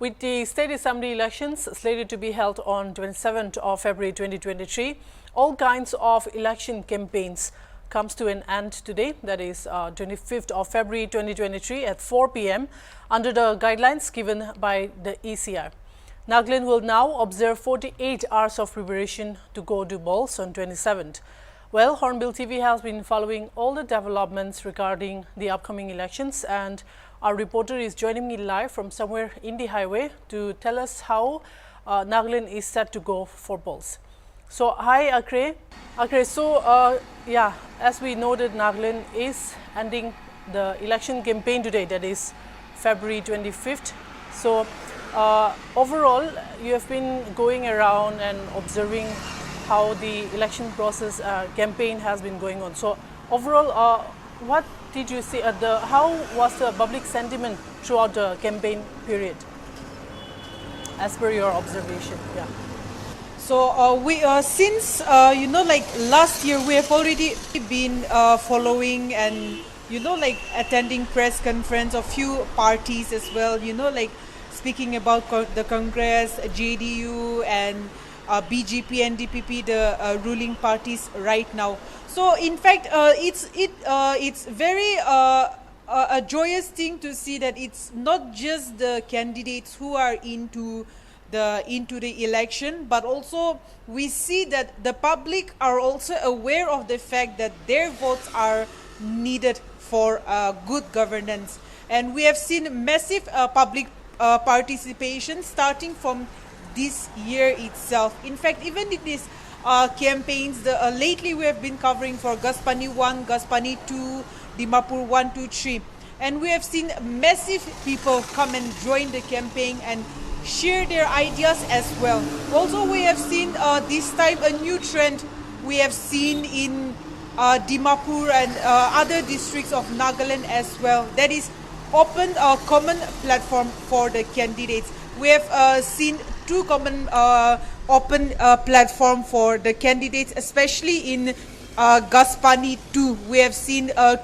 With the State Assembly elections slated to be held on 27th of February 2023, all kinds of election campaigns comes to an end today, that is 25th of February 2023 at 4 p.m. under the guidelines given by the ECI. Nagaland will now observe 48 hours of preparation to go to polls on 27th. Well, Hornbill TV has been following all the developments regarding the upcoming elections, and our reporter is joining me live from somewhere in the highway to tell us how Nagaland is set to go for polls. So, hi Akre. Akre, so as we know that Nagaland is ending the election campaign today, that is February 25th. So, overall, you have been going around and observing how the election process campaign has been going on. So, overall, what did you see how was the public sentiment throughout the campaign period, as per your observation? Yeah. So since last year we have already been following and attending press conference of few parties as well. Speaking about the Congress, JDU and BJP and DPP, the ruling parties right now. So in fact, it's very a joyous thing to see that it's not just the candidates who are into the election, but also we see that the public are also aware of the fact that their votes are needed for good governance. And we have seen massive public participation starting from this year itself. In fact, even in these campaigns, lately we have been covering for Gaspani 1, Gaspani 2, Dimapur 1, 2, 3. And we have seen massive people come and join the campaign and share their ideas as well. Also, we have seen this time a new trend we have seen in Dimapur and other districts of Nagaland as well. That is open a common platform for the candidates. We have seen two common open platform for the candidates, especially in Gaspani 2. We have seen the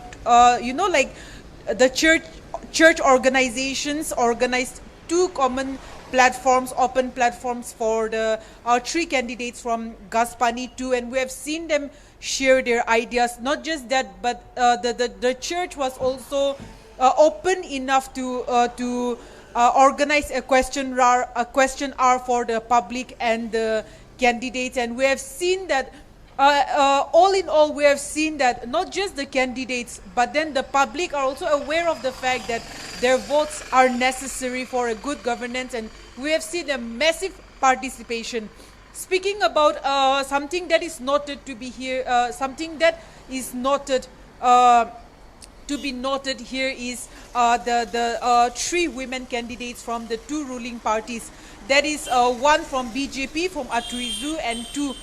church organizations organized two common platforms, open platforms for the three candidates from Gaspani 2, and we have seen them share their ideas. Not just that, but the church was also open enough to organize a question hour for the public and the candidates. And we have seen that all in all, we have seen that not just the candidates, but then the public are also aware of the fact that their votes are necessary for a good governance, and we have seen a massive participation. Speaking about something that is noted to be here, something that is noted to be noted here is the three women candidates from the two ruling parties. That is one from BJP, from Atuizu, and two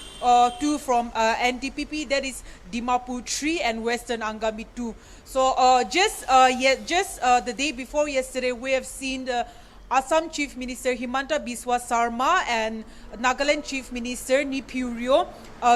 from NDPP, that is Dimapur 3 and Western Angami 2. So just the day before yesterday, we have seen the Assam Chief Minister Himanta Biswa Sarma and Nagaland Chief Minister Nipurio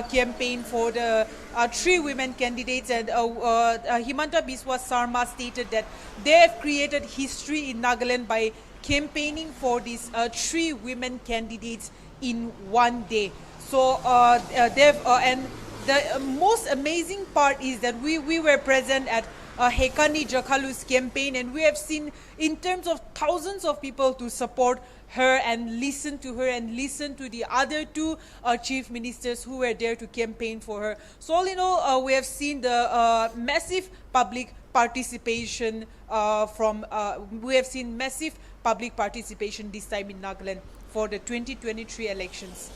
campaign for the three women candidates, and Himanta Biswa Sarma stated that they have created history in Nagaland by campaigning for these three women candidates in one day. So and the most amazing part is that we were present at Hekani Jakalu's campaign, and we have seen in terms of thousands of people to support her and listen to her and listen to the other two chief ministers who were there to campaign for her. So all in all, we have seen the massive public participation we have seen massive public participation this time in Nagaland for the 2023 elections.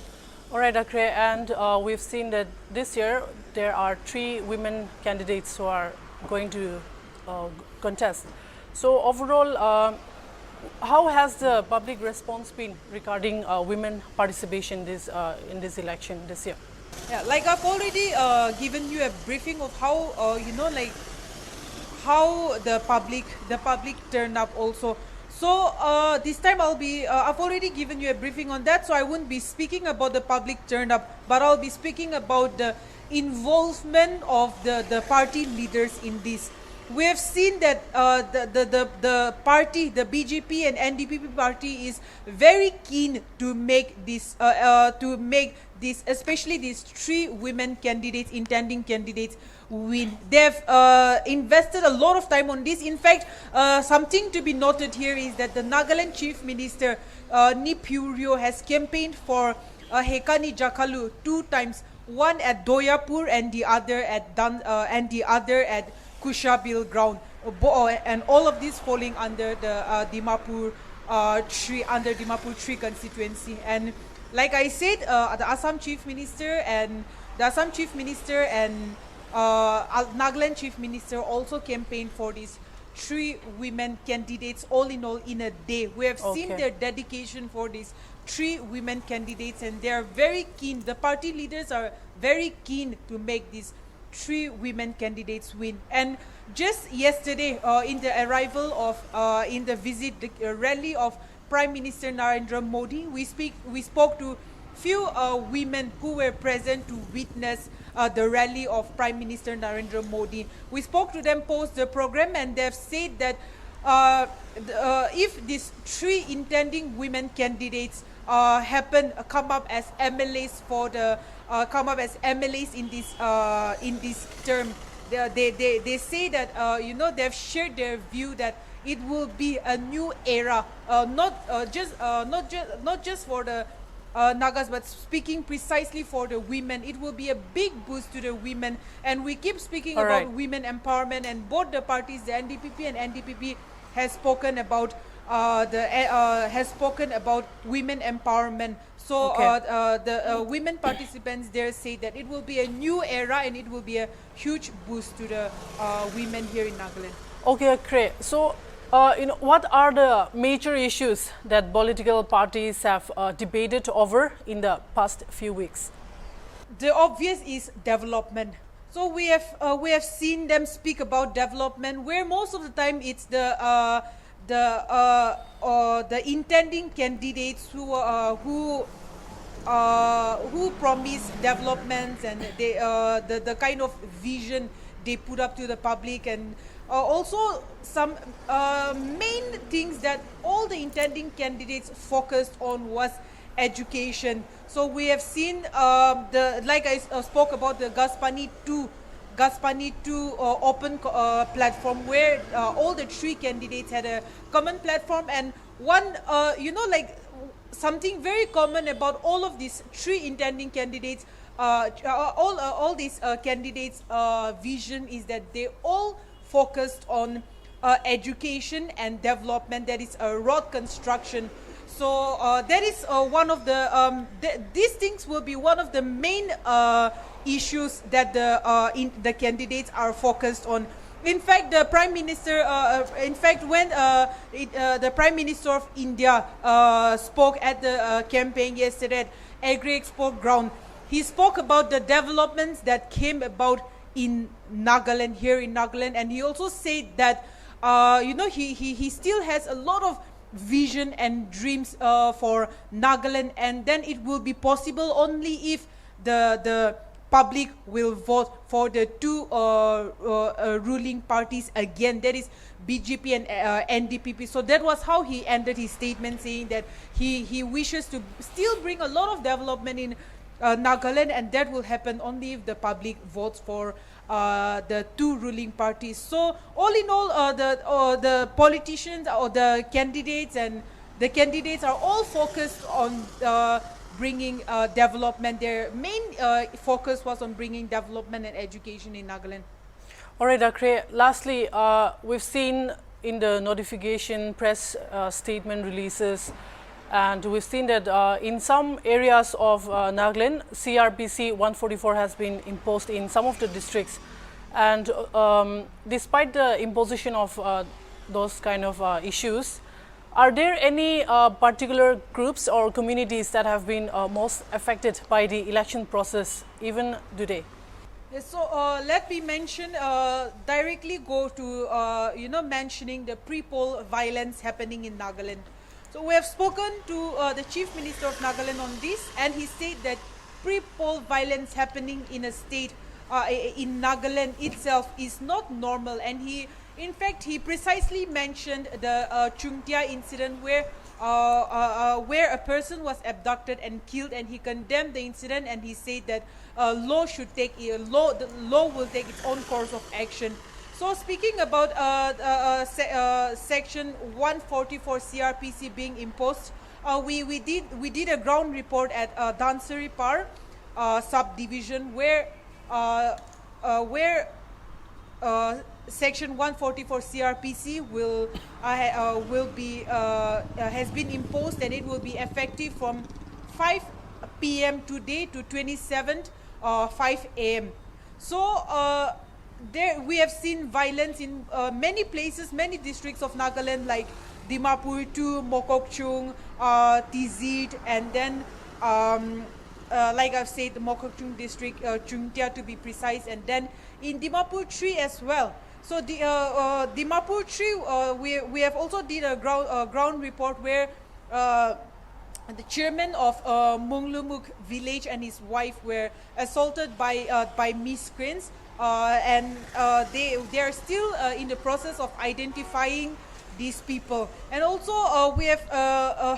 All right, Akre, and we've seen that this year there are three women candidates who are going to contest. So overall, how has the public response been regarding women participation in this election this year? Yeah, like I've already given you a briefing of how how the public turned up also. So this time I've already given you a briefing on that, so I won't be speaking about the public turn up, but I'll be speaking about the involvement of the party leaders in this. we have seen that the party, the BJP and NDPP party, is very keen to make this, especially these three women candidates, intending candidates, win. They've invested a lot of time on this. In fact, something to be noted here is that the Nagaland Chief Minister Nipurio has campaigned for Hekani Jakalu 2 times, one at Doyapur and the other at Kushabil ground, and all of this falling under the Dimapur Tree constituency. And like I said, the Assam Chief Minister and Nagaland Chief Minister also campaigned for these 3 women candidates, all in all, in a day. We have seen their dedication for these 3 women candidates, and they are very keen. The party leaders are very keen to make these 3 women candidates win. And just yesterday, in the arrival of, in the visit, the rally of Prime Minister Narendra Modi, we spoke to few women who were present to witness the rally of Prime Minister Narendra Modi. We spoke to them post the program, and they've said that if these 3 intending women candidates come up as MLAs in this term, they say that they've shared their view that it will be a new era, not just for the Nagas, but speaking precisely for the women. It will be a big boost to the women, and we keep speaking about women empowerment, and both the parties, the NDPP and NDPP, has spoken about women empowerment. So the women participants there say that it will be a new era, and it will be a huge boost to the women here in Nagaland. Okay, Kre. So, what are the major issues that political parties have debated over in the past few weeks? The obvious is development. So we have seen them speak about development, where most of the time it's the intending candidates who promise developments, and the kind of vision they put up to the public, and also some main things that all the intending candidates focused on was education. So we have seen like I spoke about the Gaspani 2 open platform, where all the 3 candidates had a common platform, and one something very common about all of these 3 intending candidates, all these candidates' vision is that they all focused on education and development, that is road construction. So that is one of the these things will be one of the main issues that the candidates are focused on. In fact, the Prime Minister, when the Prime Minister of India spoke at the campaign yesterday at Agri Expo ground, he spoke about the developments that came about in Nagaland, here in Nagaland, and he also said that he still has a lot of vision and dreams for Nagaland, and then it will be possible only if the public will vote for the 2 ruling parties again, that is BJP and NDPP. So that was how he ended his statement, saying that he wishes to still bring a lot of development in Nagaland, and that will happen only if the public votes for the 2 ruling parties. So all in all, the politicians or the candidates are all focused on bringing development. Their main focus was on bringing development and education in Nagaland. All right, Akre. Lastly, we've seen in the notification, press statement releases, and we've seen that in some areas of Nagaland, CRPC 144 has been imposed in some of the districts. And despite the imposition of those kind of issues, are there any particular groups or communities that have been most affected by the election process even today? Yes, so let me mention, directly go to mentioning the pre-poll violence happening in Nagaland. So we have spoken to the Chief Minister of Nagaland on this, and he said that pre-poll violence happening in a state in Nagaland itself is not normal. And he, in fact, he precisely mentioned the Chungtia incident where a person was abducted and killed, and he condemned the incident, and he said that law the law will take its own course of action. So speaking about section 144 CRPC being imposed, we did a ground report at Dhansari Par subdivision where section 144 CRPC will be has been imposed, and it will be effective from 5 p.m. today to 27th 5 a.m. So there we have seen violence in many places, many districts of Nagaland, like Dimapur 2, Mokokchung, Tizit, and then like I've said, the Mokokchung district, Chungtia to be precise, and then in Dimapur 3 as well. So the Dimapur 3, we have also did a ground report where the chairman of Munglumuk village and his wife were assaulted by miscreants, and they are still in the process of identifying these people. And also we have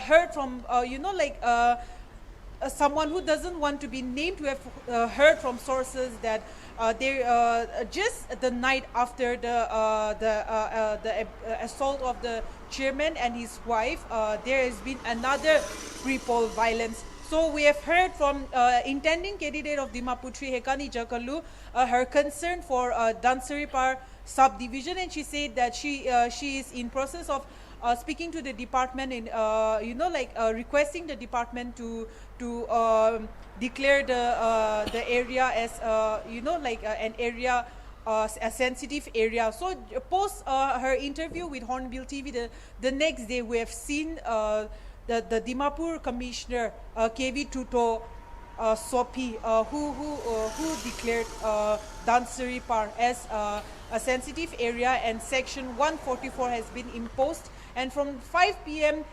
heard from someone who doesn't want to be named. We have heard from sources that they just the night after the assault of the chairman and his wife, there has been another pre-poll violence. So we have heard from intending candidate of Dimaputri, Hekani Jakalu, her concern for Dhansari Par subdivision, and she said that she is in process of speaking to the department in requesting the department to declare the area as an area, a sensitive area. So post her interview with Hornbill TV, the next day we have seen the Dimapur commissioner KV Tuto Sopi who declared Dhansari Par as a sensitive area, and section 144 has been imposed. And from 5 p.m.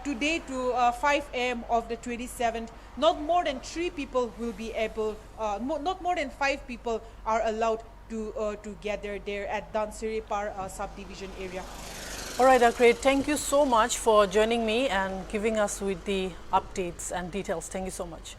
Today to 5 a.m. of the 27th, not more than 3 people will be able, not more than 5 people are allowed to gather there at Dhansari Par subdivision area. All right, great. Thank you so much for joining me and giving us with the updates and details. Thank you so much.